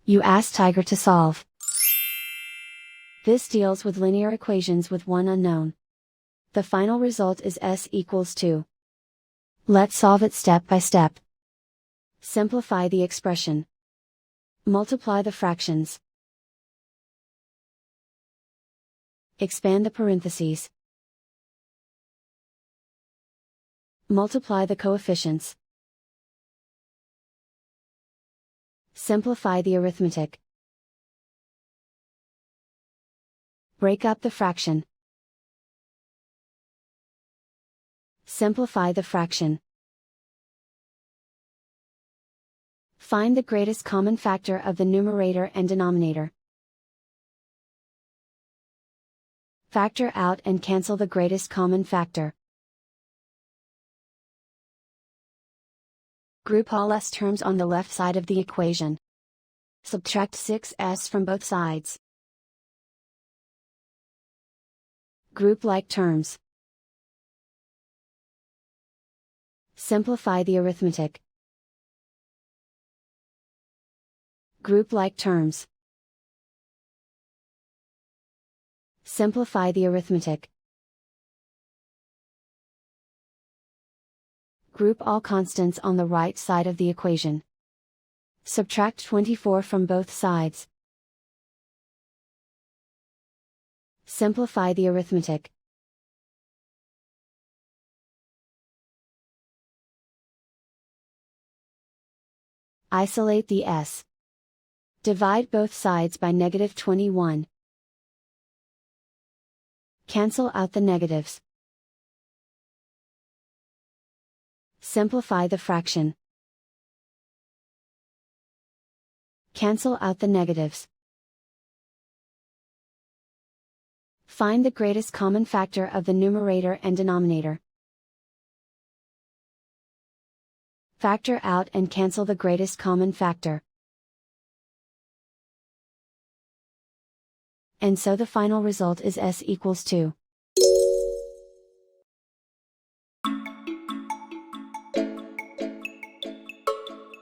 You ask Tiger to solve. This deals with linear equations with one unknown. The final result is s equals 2. Let's solve it step by step. Simplify the expression. Multiply the fractions. Expand the parentheses. Multiply the coefficients. Simplify the arithmetic. Break up the fraction. Simplify the fraction. Find the greatest common factor of the numerator and denominator. Factor out and cancel the greatest common factor. Group all s terms on the left side of the equation. Subtract 6s from both sides. Group like terms. Simplify the arithmetic. Group like terms. Simplify the arithmetic. Group all constants on the right side of the equation. Subtract 24 from both sides. Simplify the arithmetic. Isolate the s. Divide both sides by -21. Cancel out the negatives. Simplify the fraction. Cancel out the negatives. Find the greatest common factor of the numerator and denominator. Factor out and cancel the greatest common factor. And so the final result is s equals 2.